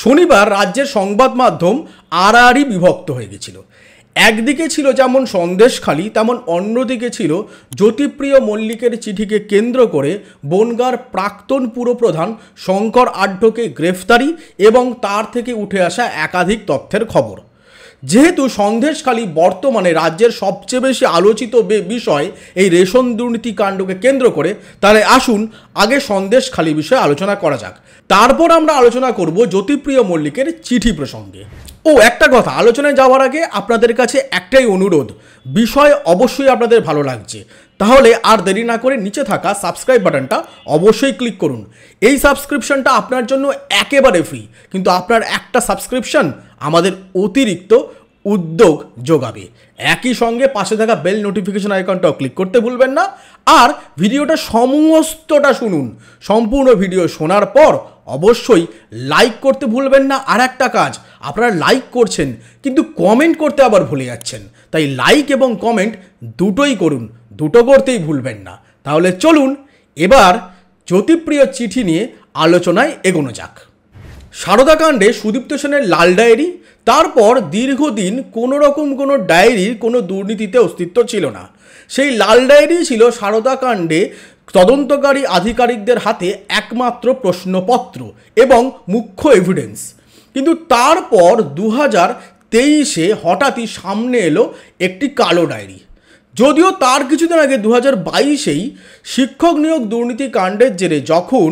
শনিবার রাজ্যের সংবাদ মাধ্যম আড়াআড়ি বিভক্ত হয়ে গেছিল। একদিকে ছিল যেমন সন্দেশখালি, তেমন অন্যদিকে ছিল জ্যোতিপ্রিয় মল্লিকের চিঠিকে কেন্দ্র করে বনগাঁর প্রাক্তন পুরপ্রধান শঙ্কর আঢ্যকে গ্রেফতারি এবং তার থেকে উঠে আসা একাধিক তথ্যের খবর। যেহেতু সন্দেশখালি বর্তমানে রাজ্যের সবচেয়ে বেশি আলোচিত বিষয় এই রেশন দুর্নীতি কাণ্ডকে কেন্দ্র করে, তাহলে আসুন আগে সন্দেশখালি বিষয়ে আলোচনা করা যাক। তারপর আমরা আলোচনা করব জ্যোতিপ্রিয় মল্লিকের চিঠি প্রসঙ্গে। একটা কথা, আলোচনায় যাওয়ার আগে আপনাদের কাছে একটাই অনুরোধ, বিষয় অবশ্যই আপনাদের ভালো লাগছে, তাহলে আর দেরি না করে নিচে থাকা সাবস্ক্রাইব বাটনটা অবশ্যই ক্লিক করুন। এই সাবস্ক্রিপশনটা আপনার জন্য একেবারে ফ্রি, কিন্তু আপনার একটা সাবস্ক্রিপশন আমাদের অতিরিক্ত উদ্যোগ যোগাবে। একই সঙ্গে পাশে থাকা বেল নোটিফিকেশন আইকনটাও ক্লিক করতে ভুলবেন না। আর ভিডিওটা সমস্তটা শুনুন। সম্পূর্ণ ভিডিও শোনার পর অবশ্যই লাইক করতে ভুলবেন না। আর একটা কাজ, আপনারা লাইক করছেন কিন্তু কমেন্ট করতে আবার ভুলে যাচ্ছেন, তাই লাইক এবং কমেন্ট দুটোই করুন, দুটো করতেই ভুলবেন না। তাহলে চলুন এবার জ্যোতিপ্রিয় চিঠি নিয়ে আলোচনায় এগোনো যাক। সারদা কাণ্ডে সুদীপ্ত সেনের লাল ডায়েরি, তারপর দীর্ঘদিন কোনো রকম কোনো ডায়েরির কোনো দুর্নীতিতে অস্তিত্ব ছিল না। সেই লাল ডায়েরি ছিল সারদা কাণ্ডে তদন্তকারী আধিকারিকদের হাতে একমাত্র প্রশ্নপত্র এবং মুখ্য এভিডেন্স। কিন্তু তারপর 2023-এ হঠাৎই সামনে এলো একটি কালো ডায়েরি। যদিও তার কিছুদিন আগে 2022-এই শিক্ষক নিয়োগ দুর্নীতি কাণ্ডের জেরে যখন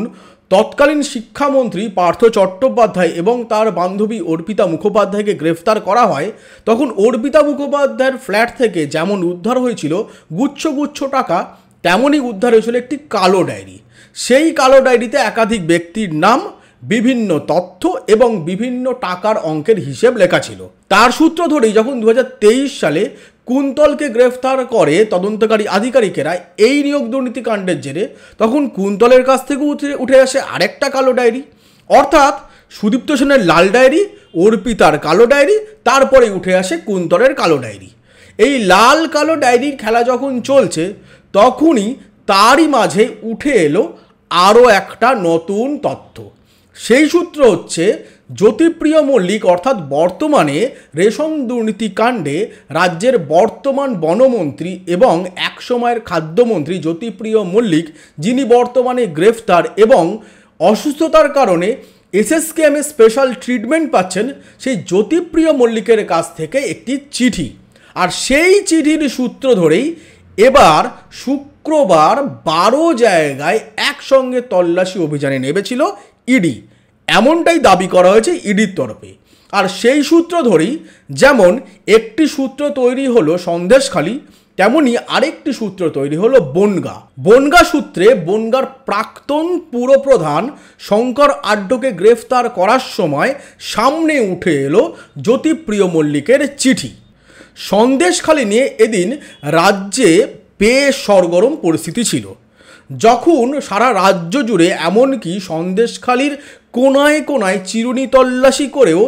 তৎকালীন শিক্ষামন্ত্রী পার্থ চট্টোপাধ্যায় এবং তার বান্ধবী অর্পিতা মুখোপাধ্যায়কে গ্রেফতার করা হয়, তখন অর্পিতা মুখোপাধ্যায়ের ফ্ল্যাট থেকে যেমন উদ্ধার হয়েছিল গুচ্ছ গুচ্ছ টাকা, তেমনই উদ্ধার হয়েছিল একটি কালো ডায়েরি। সেই কালো ডায়েরিতে একাধিক ব্যক্তির নাম, বিভিন্ন তথ্য এবং বিভিন্ন টাকার অঙ্কের হিসেব লেখা ছিল। তার সূত্র ধরেই যখন 2023 সালে কুন্তলকে গ্রেফতার করে তদন্তকারী আধিকারিকেরা এই নিয়োগ দুর্নীতি কাণ্ডের জেরে, তখন কুন্তলের কাছ থেকে উঠে আসে আরেকটা কালো ডায়েরি। অর্থাৎ সুদীপ্ত সেনের লাল ডায়েরি, অর্পিতার কালো ডায়েরি, তারপরে উঠে আসে কুন্তলের কালো ডায়েরি। এই লাল কালো ডায়েরির খেলা যখন চলছে, তখনই তারই মাঝে উঠে এলো আরও একটা নতুন তথ্য। সেই সূত্র হচ্ছে জ্যোতিপ্রিয় মল্লিক, অর্থাৎ বর্তমানে রেশন দুর্নীতি কাণ্ডে রাজ্যের বর্তমান বনমন্ত্রী এবং একসময়ের খাদ্যমন্ত্রী জ্যোতিপ্রিয় মল্লিক, যিনি বর্তমানে গ্রেফতার এবং অসুস্থতার কারণে এসএসকেএমে স্পেশাল ট্রিটমেন্ট পাচ্ছেন, সেই জ্যোতিপ্রিয় মল্লিকের কাছ থেকে একটি চিঠি। আর সেই চিঠির সূত্র ধরেই এবার শুক্রবার 12 জায়গায় একসঙ্গে তল্লাশি অভিযানে নেমেছিল ইডি, এমনটাই দাবি করা হয়েছে ইডির তরফে। আর সেই সূত্র ধরেই যেমন একটি সূত্র তৈরি হলো সন্দেশখালি, তেমনি আরেকটি সূত্র তৈরি হলো বনগাঁ। বনগাঁ সূত্রে বনগাঁর প্রাক্তন পুরপ্রধান শঙ্কর আঢ্যকে গ্রেফতার করার সময় সামনে উঠে এলো জ্যোতিপ্রিয় মল্লিকের চিঠি। সন্দেশখালি নিয়ে এদিন রাজ্যে বেশ সরগরম পরিস্থিতি ছিল, যখন সারা রাজ্য জুড়ে এমনকি সন্দেশখালির কোনায় কোনায় চিরুনি তল্লাশি করেও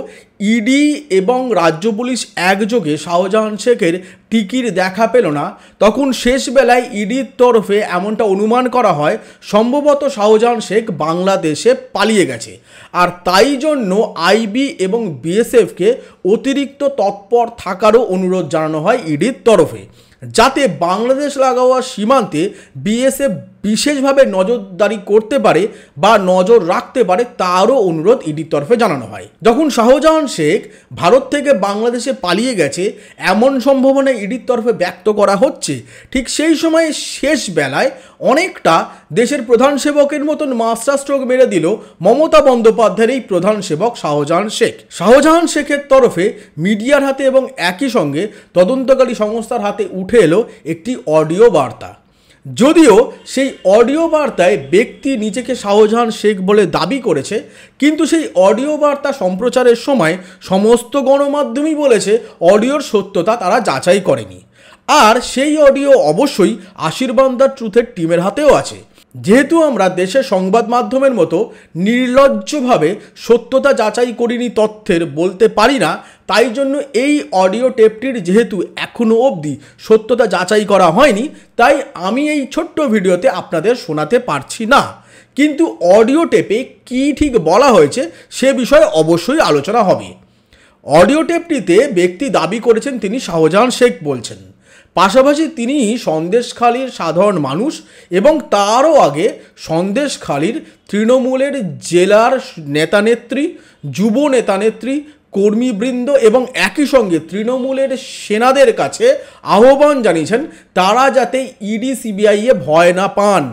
ইডি এবং রাজ্য পুলিশ একযোগে শাহজাহান শেখের টিকির দেখা পেল না, তখন শেষ বেলায় ইডির তরফে এমনটা অনুমান করা হয় সম্ভবত শাহজাহান শেখ বাংলাদেশে পালিয়ে গেছে। আর তাই জন্য আইবি এবং বিএসএফকে অতিরিক্ত তৎপর থাকারও অনুরোধ জানানো হয় ইডির তরফে, যাতে বাংলাদেশ লাগোয়া সীমান্তে বিএসএফ বিশেষভাবে নজরদারি করতে পারে বা নজর রাখতে পারে, তারও অনুরোধ ইডির তরফে জানানো হয়। যখন শাহজাহান শেখ ভারত থেকে বাংলাদেশে পালিয়ে গেছে এমন সম্ভাবনা ইডির তরফে ব্যক্ত করা হচ্ছে, ঠিক সেই সময়ে শেষ বেলায় অনেকটা দেশের প্রধান সেবকের মতন মাস্টার স্ট্রোক মেরে দিল মমতা বন্দ্যোপাধ্যায়ের এই প্রধান সেবক শাহজাহান শেখ। শাহজাহান শেখের তরফে মিডিয়ার হাতে এবং একই সঙ্গে তদন্তকারী সংস্থার হাতে উঠে এলো একটি অডিও বার্তা। যদিও সেই অডিও বার্তায় ব্যক্তি নিজেকে শাহজাহান শেখ বলে দাবি করেছে, কিন্তু সেই অডিও বার্তা সম্প্রচারের সময় সমস্ত গণমাধ্যমই বলেছে অডিওর সত্যতা তারা যাচাই করেনি। আর সেই অডিও অবশ্যই আশীর্বাদ দ্য ট্রুথের টিমের হাতেও আছে। যেহেতু আমরা দেশের সংবাদ মাধ্যমের মতো নির্লজ্জভাবে সত্যতা যাচাই করিনি তথ্যের বলতে পারি না, তাই জন্য এই অডিও টেপটির যেহেতু এখনও অবধি সত্যতা যাচাই করা হয়নি, তাই আমি এই ছোট্ট ভিডিওতে আপনাদের শোনাতে পারছি না। কিন্তু অডিও টেপে কী ঠিক বলা হয়েছে সে বিষয়ে অবশ্যই আলোচনা হবে। অডিও টেপটিতে ব্যক্তি দাবি করেছেন তিনি শাহজাহান শেখ বলছেন। পাশাপাশি তিনি সন্দেশখালীর সাধারণ মানুষ এবং তারও আগে সন্দেশখালীর তৃণমূলের জেলার নেতানেত্রী, যুব নেতানেত্রী, কর্মীবৃন্দ এবং একই সঙ্গে তৃণমূলের সেনাদের কাছে আহ্বান জানিয়েছেন তারা যাতে ইডি সিবিআইয়ে ভয় না পান,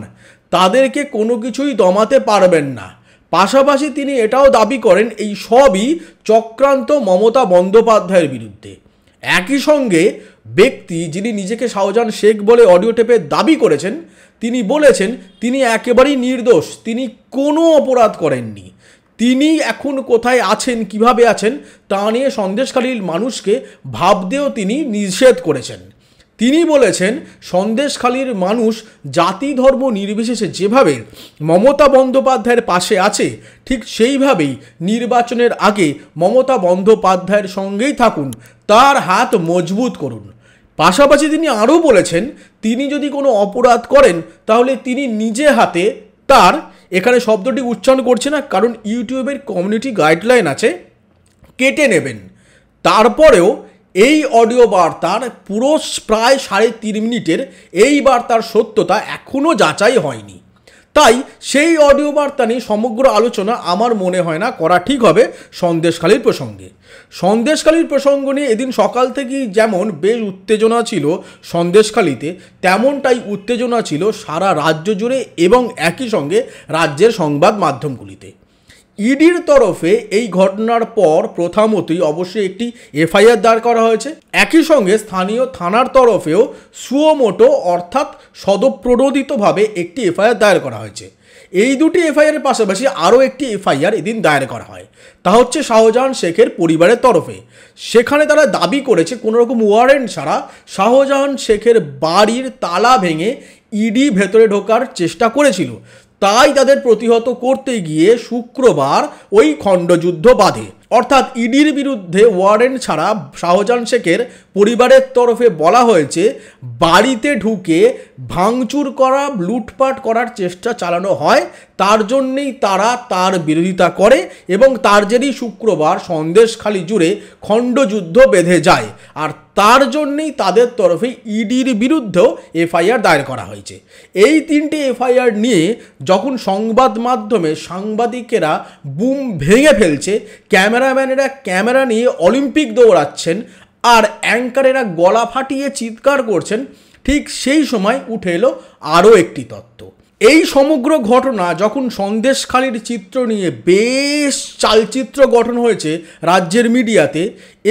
তাদেরকে কোনো কিছুই দমাতে পারবেন না। পাশাপাশি তিনি এটাও দাবি করেন এই সবই চক্রান্ত মমতা বন্দ্যোপাধ্যায়ের বিরুদ্ধে। একই সঙ্গে ব্যক্তি যিনি নিজেকে শাহজাহান শেখ বলে অডিও টেপে দাবি করেছেন তিনি বলেছেন তিনি একেবারেই নির্দোষ, তিনি কোনো অপরাধ করেননি। তিনি এখন কোথায় আছেন, কিভাবে আছেন তা নিয়ে সন্দেশখালীর মানুষকে ভাবতেও তিনি নিষেধ করেছেন। তিনি বলেছেন সন্দেশখালীর মানুষ জাতি ধর্ম নির্বিশেষে যেভাবে মমতা বন্দ্যোপাধ্যায়ের পাশে আছে ঠিক সেইভাবেই নির্বাচনের আগে মমতা বন্দ্যোপাধ্যায়ের সঙ্গেই থাকুন, তার হাত মজবুত করুন। পাশাপাশি তিনি আরও বলেছেন তিনি যদি কোনো অপরাধ করেন তাহলে তিনি নিজে হাতে তার, এখানে শব্দটি উচ্চারণ করছে না কারণ ইউটিউবের কমিউনিটি গাইডলাইন আছে, কেটে নেবেন। তারপরেও এই অডিও বার্তার পুরো প্রায় 3.5 মিনিটের এই বার্তার সত্যতা এখনও যাচাই হয়নি। তাই সেই অডিও বার্তা নিয়ে সমগ্র আলোচনা আমার মনে হয় না করা ঠিক হবে সন্দেশখালীর প্রসঙ্গে। সন্দেশখালীর প্রসঙ্গ নিয়ে এদিন সকাল থেকেই যেমন বেশ উত্তেজনা ছিল সন্দেশখালীতে, তেমনটাই উত্তেজনা ছিল সারা রাজ্য জুড়ে এবং একই সঙ্গে রাজ্যের সংবাদ মাধ্যমগুলিতে। ইডির তরফে এই ঘটনার পর প্রথমতই অবশ্যই একটি এফআইআর দায়ের করা হয়েছে। একই সঙ্গে স্থানীয় থানার তরফেও সুমোটো অর্থাৎ সদপ্রণোদিতভাবে একটি এফআইআর দায়ের করা হয়েছে। এই দুটি এফআইআরের পাশাপাশি আরও একটি এফআইআর এদিন দায়ের করা হয়, তা হচ্ছে শাহজাহান শেখের পরিবারের তরফে। সেখানে তারা দাবি করেছে কোনোরকম ওয়ারেন্ট ছাড়া শাহজাহান শেখের বাড়ির তালা ভেঙে ইডি ভেতরে ঢোকার চেষ্টা করেছিল, তাই তাদের প্রতিহত করতে গিয়ে শুক্রবার ওই খণ্ডযুদ্ধ বাধে। অর্থাৎ ইডির বিরুদ্ধে ওয়ারেন্ট ছাড়া শাহজাহান শেখের পরিবারের তরফে বলা হয়েছে বাড়িতে ঢুকে ভাঙচুর করা, লুটপাট করার চেষ্টা চালানো হয়, তার জন্যেই তারা তার বিরোধিতা করে এবং তার জেরেই শুক্রবার সন্দেশখালী জুড়ে খণ্ডযুদ্ধ বেঁধে যায়। আর তার জন্যেই তাদের তরফে ইডির বিরুদ্ধেও এফআইআর দায়ের করা হয়েছে। এই 3টে এফআইআর নিয়ে যখন সংবাদ মাধ্যমে সাংবাদিকেরা বুম ভেঙে ফেলছে, ক্যামেরাম্যানেরা ক্যামেরা নিয়ে অলিম্পিক দৌড়াচ্ছেন আর অ্যাঙ্কারেরা গলা ফাটিয়ে চিৎকার করছেন, ঠিক সেই সময় উঠে এলো আরও একটি তথ্য। এই সমগ্র ঘটনা যখন সন্দেশখালীর চিত্র নিয়ে বেশ চালচিত্র গঠন হয়েছে রাজ্যের মিডিয়াতে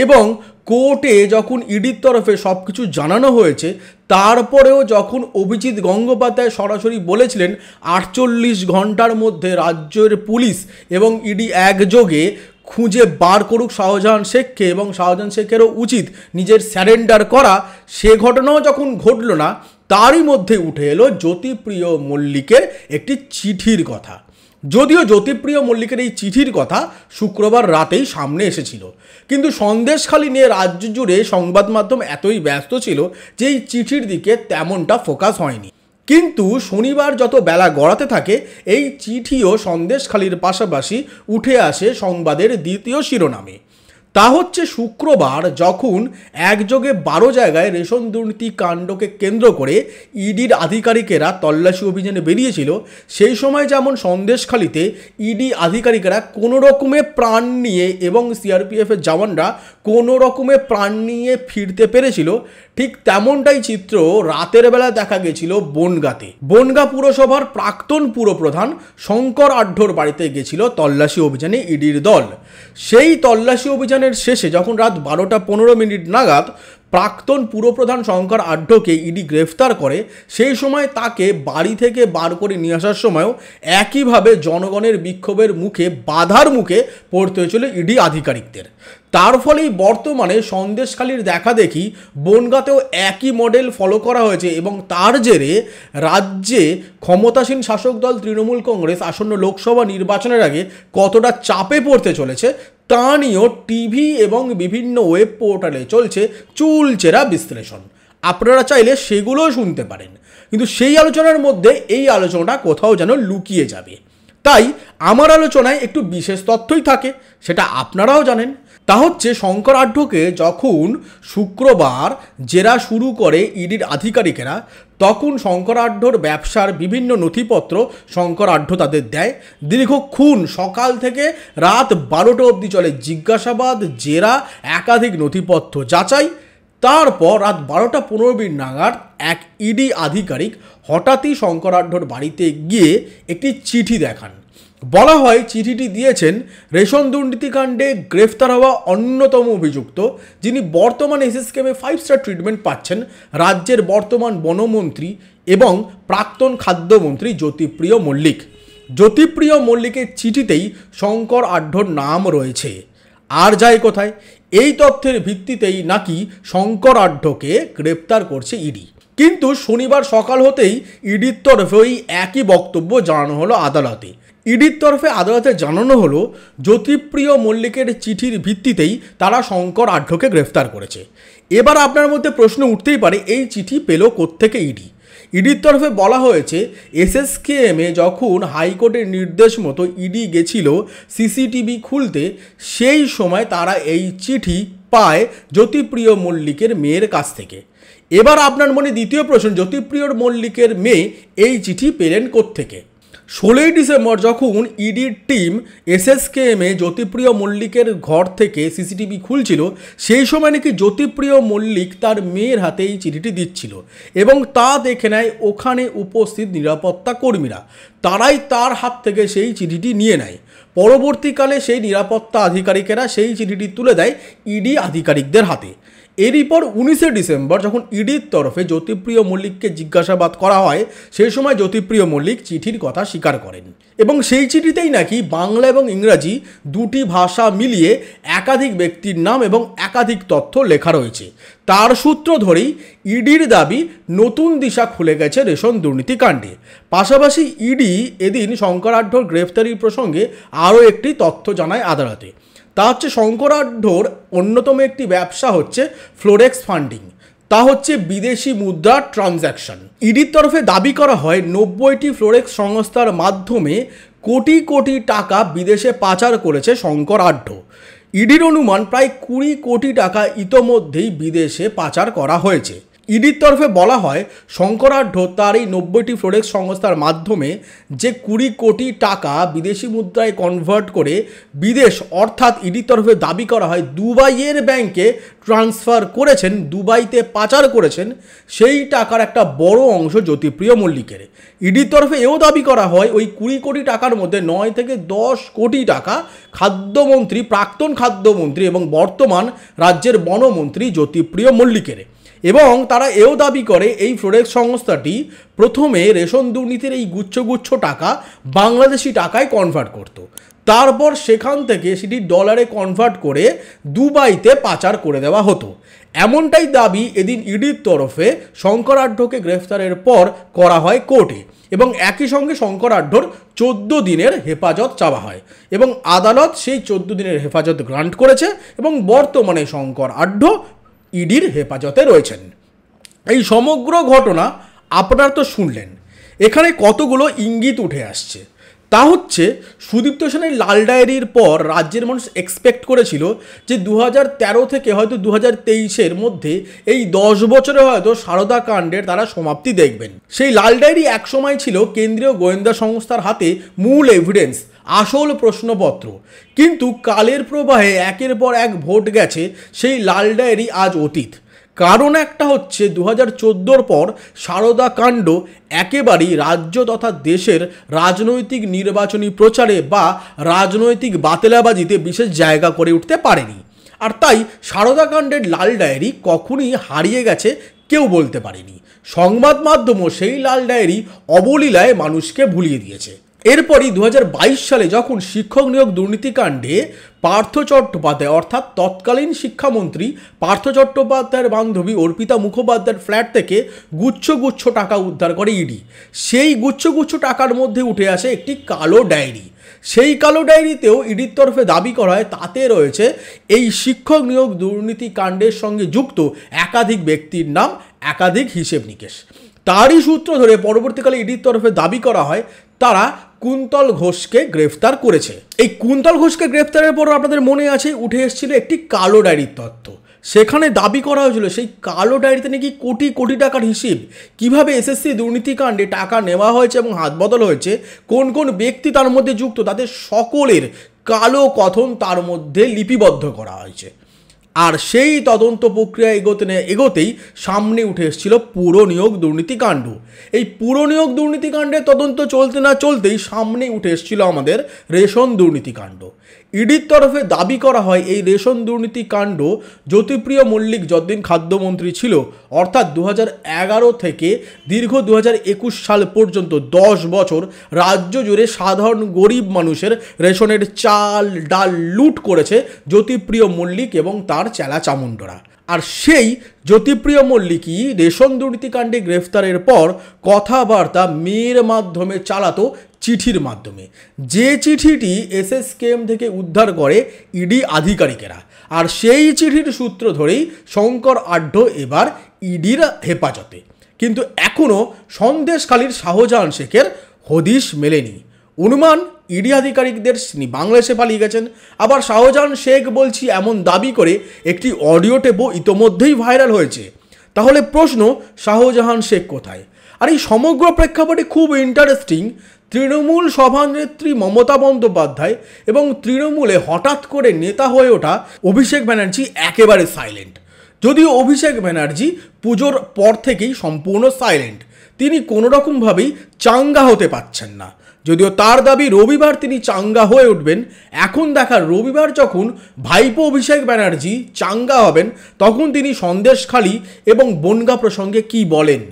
এবং কোর্টে যখন ইডির তরফে সব কিছু জানানো হয়েছে, তারপরেও যখন অভিজিৎ গঙ্গোপাধ্যায় সরাসরি বলেছিলেন 48 ঘন্টার মধ্যে রাজ্যের পুলিশ এবং ইডি একযোগে খুঁজে বার করুক শাহজাহান শেখকে এবং শাহজাহান শেখেরও উচিত নিজের স্যারেন্ডার করা, সে ঘটনাও যখন ঘটল না, তারই মধ্যে উঠে এলো জ্যোতিপ্রিয় মল্লিকের একটি চিঠির কথা। যদিও জ্যোতিপ্রিয় মল্লিকের এই চিঠির কথা শুক্রবার রাতেই সামনে এসেছিল, কিন্তু সন্দেশখালী নিয়ে রাজ্য জুড়ে সংবাদ মাধ্যম এতই ব্যস্ত ছিল যে এই চিঠির দিকে তেমনটা ফোকাস হয়নি। কিন্তু শনিবার যত বেলা গড়াতে থাকে এই চিঠিও সন্দেশখালীর পাশাপাশি উঠে আসে সংবাদের দ্বিতীয় শিরোনামে। তা হচ্ছে শুক্রবার যখন একযোগে 12 জায়গায় রেশন দুর্নীতি কাণ্ডকে কেন্দ্র করে ইডির আধিকারিকেরা তল্লাশি অভিযানে বেরিয়েছিল, সেই সময় যেমন সন্দেশখালীতে ইডি আধিকারিকেরা কোনো রকমে প্রাণ নিয়ে এবং সিআরপিএফের জওয়ানরা কোনো রকমে প্রাণ নিয়ে ফিরতে পেরেছিল, ঠিক তেমনটাই চিত্র রাতের বেলা দেখা গেছিল বনগাঁতে। বনগাঁ পুরসভার প্রাক্তন পুরপ্রধান শঙ্কর আঢ্যর বাড়িতে গেছিল তল্লাশি অভিযানে ইডির দল। সেই তল্লাশি অভিযানের শেষে যখন রাত 12:15 নাগাদ প্রাক্তন পুরপ্রধান শঙ্কর আঢ্যকে ইডি গ্রেফতার করে, সেই সময় তাকে বাড়ি থেকে বার করে নিয়ে আসার সময়ও একইভাবে জনগণের বিক্ষোভের মুখে বাধার মুখে পড়তে হয়েছিল ইডি আধিকারিকদের। তার ফলেই বর্তমানে সন্দেশখালীর দেখা দেখি বনগাঁতেও একই মডেল ফলো করা হয়েছে এবং তার জেরে রাজ্যে ক্ষমতাসীন শাসক দল তৃণমূল কংগ্রেস আসন্ন লোকসভা নির্বাচনের আগে কতটা চাপে পড়তে চলেছে তা নিয়েও টিভি এবং বিভিন্ন ওয়েব পোর্টালে চলছে চুলচেরা বিশ্লেষণ। আপনারা চাইলে সেগুলোও শুনতে পারেন। কিন্তু সেই আলোচনার মধ্যে এই আলোচনাটা কোথাও যেন লুকিয়ে যাবে। তাই আমার আলোচনায় একটু বিশেষ তথ্যই থাকে, সেটা আপনারাও জানেন। তা হচ্ছে শঙ্কর আঢ্যকে যখন শুক্রবার জেরা শুরু করে ইডির আধিকারিকেরা, তখন শঙ্কর আঢ্যর ব্যবসার বিভিন্ন নথিপত্র শঙ্কর আঢ্য তাদের দেয়। দীর্ঘক্ষণ সকাল থেকে রাত 12টা অবধি চলে জিজ্ঞাসাবাদ, জেরা, একাধিক নথিপত্র যাচাই। তারপর রাত 12:15 নাগাদ এক ইডি আধিকারিক হঠাৎই শঙ্কর আঢ্যর বাড়িতে গিয়ে একটি চিঠি দেখান। বলা হয় চিঠিটি দিয়েছেন রেশন দুর্নীতিকাণ্ডে গ্রেফতার হওয়া অন্যতম অভিযুক্ত, যিনি বর্তমানে এসএসকেএমে 5 স্টার ট্রিটমেন্ট পাচ্ছেন, রাজ্যের বর্তমান বনমন্ত্রী এবং প্রাক্তন খাদ্যমন্ত্রী জ্যোতিপ্রিয় মল্লিক। জ্যোতিপ্রিয় মল্লিকের চিঠিতেই শঙ্কর আঢ্যর নাম রয়েছে। আর যায় কোথায়? এই তথ্যের ভিত্তিতেই নাকি শঙ্কর আঢ্যকে গ্রেপ্তার করছে ইডি। কিন্তু শনিবার সকাল হতেই ইডির তরফে ওই একই বক্তব্য জানানো হলো আদালতে। ইডির তরফে আদালতে জানানো হলো জ্যোতিপ্রিয় মল্লিকের চিঠির ভিত্তিতেই তারা শঙ্কর আঢ্যকে গ্রেফতার করেছে। এবার আপনার মধ্যে প্রশ্ন উঠতেই পারে, এই চিঠি পেল কোত্থেকে ইডি? ইডির তরফে বলা হয়েছে এসএসকেএমে যখন হাইকোর্টের নির্দেশ মতো ইডি গেছিল সিসিটিভি খুলতে, সেই সময় তারা এই চিঠি পায় জ্যোতিপ্রিয় মল্লিকের মেয়ের কাছ থেকে। এবার আপনার মনে দ্বিতীয় প্রশ্ন, জ্যোতিপ্রিয় মল্লিকের মেয়ে এই চিঠি পেলেন কোত্থেকে? 16ই ডিসেম্বর যখন ইডির টিম এসএসকেএমে জ্যোতিপ্রিয় মল্লিকের ঘর থেকে সিসিটিভি খুলছিল, সেই সময় নাকি জ্যোতিপ্রিয় মল্লিক তার মেয়ের হাতে এই চিঠিটি দিচ্ছিল এবং তা দেখে নেয় ওখানে উপস্থিত নিরাপত্তা কর্মীরা। তারাই তার হাত থেকে সেই চিঠিটি নিয়ে নেয়। পরবর্তীকালে সেই নিরাপত্তা আধিকারিকেরা সেই চিঠিটি তুলে দেয় ইডি আধিকারিকদের হাতে। এরই পর 19শে ডিসেম্বর যখন ইডির তরফে জ্যোতিপ্রিয় মল্লিককে জিজ্ঞাসাবাদ করা হয়, সেই সময় জ্যোতিপ্রিয় মল্লিক চিঠির কথা স্বীকার করেন এবং সেই চিঠিতেই নাকি বাংলা এবং ইংরাজি দুটি ভাষা মিলিয়ে একাধিক ব্যক্তির নাম এবং একাধিক তথ্য লেখা রয়েছে। তার সূত্র ধরেই ইডির দাবি নতুন দিশা খুলে গেছে রেশন দুর্নীতি কাণ্ডে। পাশাপাশি ইডি এদিন শঙ্কর আঢ্যর গ্রেফতারির প্রসঙ্গে আরও একটি তথ্য জানায় আদালতে। তা হচ্ছে শঙ্কর আঢ্যর অন্যতম একটি ব্যবসা হচ্ছে ফ্লোরেক্স ফান্ডিং, তা হচ্ছে বিদেশি মুদ্রা ট্রানজ্যাকশন। ইডির তরফে দাবি করা হয় 90টি ফ্লোরেক্স সংস্থার মাধ্যমে কোটি কোটি টাকা বিদেশে পাচার করেছে শঙ্কর আঢ্য। ইডির অনুমান প্রায় 20 কোটি টাকা ইতোমধ্যেই বিদেশে পাচার করা হয়েছে। ইডির তরফে বলা হয় শঙ্কর আঢ্য তার এই 90টি ফ্লোরেক্স সংস্থার মাধ্যমে যে 20 কোটি টাকা বিদেশি মুদ্রায় কনভার্ট করে বিদেশ অর্থাৎ ইডির তরফে দাবি করা হয় দুবাইয়ের ব্যাংকে ট্রান্সফার করেছেন, দুবাইতে পাচার করেছেন, সেই টাকার একটা বড় অংশ জ্যোতিপ্রিয় মল্লিকের। ইডির তরফে এও দাবি করা হয় ওই 20 কোটি টাকার মধ্যে 9 থেকে 10 কোটি টাকা খাদ্যমন্ত্রী, প্রাক্তন খাদ্যমন্ত্রী এবং বর্তমান রাজ্যের বনমন্ত্রী জ্যোতিপ্রিয় মল্লিকের। এবং তারা এও দাবি করে এই ফ্লোরেক্স সংস্থাটি প্রথমে রেশন দুর্নীতির এই গুচ্ছ গুচ্ছ টাকা বাংলাদেশি টাকায় কনভার্ট করত, তারপর সেখান থেকে সেটি ডলারে কনভার্ট করে দুবাইতে পাচার করে দেওয়া হতো। এমনটাই দাবি এদিন ইডির তরফে শঙ্কর আঢ্যকে গ্রেফতারের পর করা হয় কোর্টে এবং একই সঙ্গে শঙ্কর আঢ্যর 14 দিনের হেফাজত চাওয়া হয় এবং আদালত সেই 14 দিনের হেফাজত গ্রান্ট করেছে এবং বর্তমানে শঙ্কর আঢ্য ইডির হেফাজতে রয়েছেন। এই সমগ্র ঘটনা আপনারা তো শুনলেন, এখানে কতগুলো ইঙ্গিত উঠে আসছে। তা হচ্ছে সুদীপ্ত সেনের লাল ডায়েরির পর রাজ্যের মানুষ এক্সপেক্ট করেছিল যে 2013 থেকে হয়তো 2023-এর মধ্যে এই 10 বছরে হয়তো সারদা কাণ্ডের তারা সমাপ্তি দেখবেন। সেই লাল ডায়েরি একসময় ছিল কেন্দ্রীয় গোয়েন্দা সংস্থার হাতে মূল এভিডেন্স, আসল প্রশ্নপত্র। কিন্তু কালের প্রবাহে একের পর এক ভোট গেছে, সেই লাল ডায়েরি আজ অতীত। কারণ একটা হচ্ছে 2014-র পর সারদা কাণ্ড একেবারেই রাজ্য তথা দেশের রাজনৈতিক নির্বাচনী প্রচারে বা রাজনৈতিক বাতেলাবাজিতে বিশেষ জায়গা করে উঠতে পারেনি। আর তাই সারদা কাণ্ডের লাল ডায়েরি কখনই হারিয়ে গেছে কেউ বলতে পারেনি। সংবাদ মাধ্যমও সেই লাল ডায়েরি অবলীলায় মানুষকে ভুলিয়ে দিয়েছে। এরপরই 2022 সালে যখন শিক্ষক নিয়োগ দুর্নীতিকাণ্ডে পার্থ চট্টোপাধ্যায় অর্থাৎ তৎকালীন শিক্ষামন্ত্রী পার্থ চট্টোপাধ্যায়ের বান্ধবী অর্পিতা মুখোপাধ্যায়ের ফ্ল্যাট থেকে গুচ্ছ গুচ্ছ টাকা উদ্ধার করে ইডি, সেই গুচ্ছ গুচ্ছ টাকার মধ্যে উঠে আসে একটি কালো ডায়েরি। সেই কালো ডায়েরিতেও ইডির তরফে দাবি করা হয় তাতে রয়েছে এই শিক্ষক নিয়োগ দুর্নীতি কাণ্ডের সঙ্গে যুক্ত একাধিক ব্যক্তির নাম, একাধিক হিসেব নিকেশ। তারই সূত্র ধরে পরবর্তীকালে ইডির তরফে দাবি করা হয় তারা কুন্তল ঘোষকে গ্রেফতার করেছে। এই কুন্তল ঘোষকে গ্রেফতারের পর আপনাদের মনে আছে উঠে এসেছিল একটি কালো ডায়েরির তথ্য। সেখানে দাবি করা হয়েছিল সেই কালো ডায়েরিতে নাকি কোটি কোটি টাকার হিসেব, কিভাবে এসএসসি দুর্নীতিকাণ্ডে টাকা নেওয়া হয়েছে এবং হাত বদল হয়েছে, কোন কোন ব্যক্তি তার মধ্যে যুক্ত, তাদের সকলের কালো কথন তার মধ্যে লিপিবদ্ধ করা হয়েছে। আর সেই তদন্ত প্রক্রিয়া এগোতেই সামনে উঠে এসেছিল পুর নিয়োগ দুর্নীতিকাণ্ড। এই পুর নিয়োগ দুর্নীতিকাণ্ডের তদন্ত চলতে না চলতেই সামনে উঠে এসেছিল আমাদের রেশন দুর্নীতিকাণ্ড। ইডির তরফে দাবি করা হয় এই রেশন দুর্নীতিকাণ্ড জ্যোতিপ্রিয় মল্লিক যতদিন খাদ্যমন্ত্রী ছিল, অর্থাৎ 2011 থেকে দীর্ঘ 2021 সাল পর্যন্ত 10 বছর রাজ্য জুড়ে সাধারণ গরিব মানুষের রেশনের চাল ডাল লুট করেছে জ্যোতিপ্রিয় মল্লিক এবং তার চেলা চামুণ্ডরা। আর সেই জ্যোতিপ্রিয় মল্লিকই রেশন দুর্নীতিকাণ্ডে গ্রেফতারের পর কথাবার্তা মেয়ের মাধ্যমে চালাতো চিঠির মাধ্যমে, যে চিঠিটি এসএসকেএম থেকে উদ্ধার করে ইডি আধিকারিকেরা। আর সেই চিঠির সূত্র ধরেই শঙ্কর আঢ্য এবার ইডির হেফাজতে। কিন্তু এখনও সন্দেশখালীর শাহজাহান শেখের হদিশ মেলেনি। অনুমান ইডি আধিকারিকদের তিনি বাংলাদেশে পালিয়ে গেছেন। আবার শাহজাহান শেখ বলছি এমন দাবি করে একটি অডিও টেপও ইতোমধ্যেই ভাইরাল হয়েছে। তাহলে প্রশ্ন, শাহজাহান শেখ কোথায়? আর এই সমগ্র প্রেক্ষাপটে খুব ইন্টারেস্টিং, তৃণমূল সভানেত্রী মমতা বন্দ্যোপাধ্যায় এবং তৃণমূলে হঠাৎ করে নেতা হয়ে ওঠা অভিষেক ব্যানার্জি একেবারে সাইলেন্ট। যদিও অভিষেক ব্যানার্জি পুজোর পর থেকেই সম্পূর্ণ সাইলেন্ট, তিনি কোনো রকমভাবেই চাঙ্গা হতে পারছেন না। যদিও তার দাবি রবিবার তিনি চাঙ্গা হয়ে উঠবেন। এখন দেখার রবিবার যখন ভাইপো অভিষেক ব্যানার্জি চাঙ্গা হবেন তখন তিনি সন্দেশখালী এবং বনগাঁ প্রসঙ্গে কি বলেন।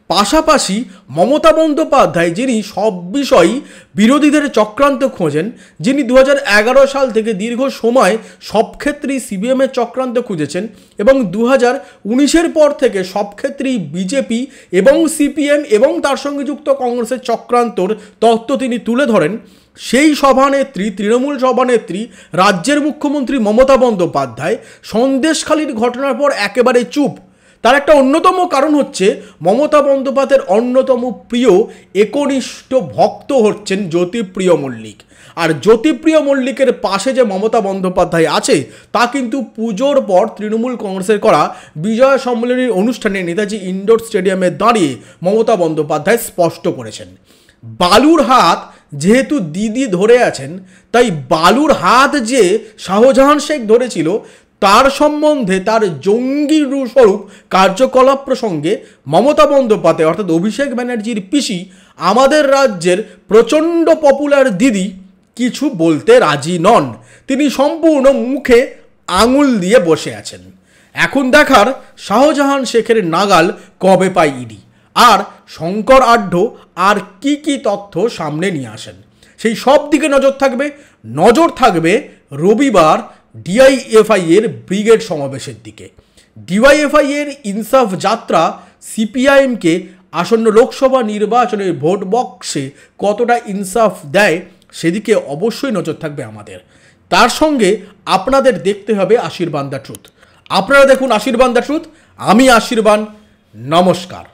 পাশাপাশি মমতা বন্দ্যোপাধ্যায়, যিনি সব বিষয়ই বিরোধীদের চক্রান্ত খোঁজেন, যিনি 2011 সাল থেকে দীর্ঘ সময় সব ক্ষেত্রেই সিপিএমের চক্রান্ত খুঁজেছেন এবং 2019-এর পর থেকে সব ক্ষেত্রেই বিজেপি এবং সিপিএম এবং তার সঙ্গে যুক্ত কংগ্রেসের চক্রান্তর তত্ত্ব তিনি তুলে ধরেন, সেই সভানেত্রী, তৃণমূল সভানেত্রী, রাজ্যের মুখ্যমন্ত্রী মমতা বন্দ্যোপাধ্যায় সন্দেশখালীর ঘটনার পর একেবারে চুপ। তার একটা অন্যতম কারণ হচ্ছে মমতা বন্দ্যোপাধ্যায়ের অন্যতম প্রিয় একনিষ্ঠ ভক্ত হচ্ছেন জ্যোতিপ্রিয় মল্লিক। আর জ্যোতিপ্রিয় মল্লিকের পাশে যে মমতা বন্দ্যোপাধ্যায় আছে তা কিন্তু পুজোর পর তৃণমূল কংগ্রেসের করা বিজয় সম্মেলনীর অনুষ্ঠানে নেতাজি ইন্ডোর স্টেডিয়ামে দাঁড়িয়ে মমতা বন্দ্যোপাধ্যায় স্পষ্ট করেছেন, বালুর হাত যেহেতু দিদি ধরে আছেন, তাই বালুর হাত যে শাহজাহান শেখ ধরেছিল তার সম্বন্ধে, তার জঙ্গি স্বরূপ কার্যকলাপ প্রসঙ্গে মমতা বন্দ্যোপাধ্যায় অর্থাৎ অভিষেক ব্যানার্জির পিসি, আমাদের রাজ্যের প্রচণ্ড পপুলার দিদি, কিছু বলতে রাজি নন। তিনি সম্পূর্ণ মুখে আঙুল দিয়ে বসে আছেন। এখন দেখার শাহজাহান শেখের নাগাল কবে পায় ইডি, আর শঙ্কর আঢ্য আর কি তথ্য সামনে নিয়ে আসেন, সেই সব দিকে নজর থাকবে রবিবার ডিওয়াইএফআই এর ব্রিগেড সমাবেশের দিকে। ডিওয়াইএফআই এর ইনসাফ যাত্রা সিপিআইএমকে আসন্ন লোকসভা নির্বাচনের ভোট বক্সে কতটা ইনসাফ দেয় সেদিকে অবশ্যই নজর থাকবে আমাদের। তার সঙ্গে আপনাদের দেখতে হবে আশীর্বাদ দ্য ট্রুথ। আপনারা দেখুন আশীর্বাদ দ্য ট্রুথ। আমি আশীর্বাদ, নমস্কার।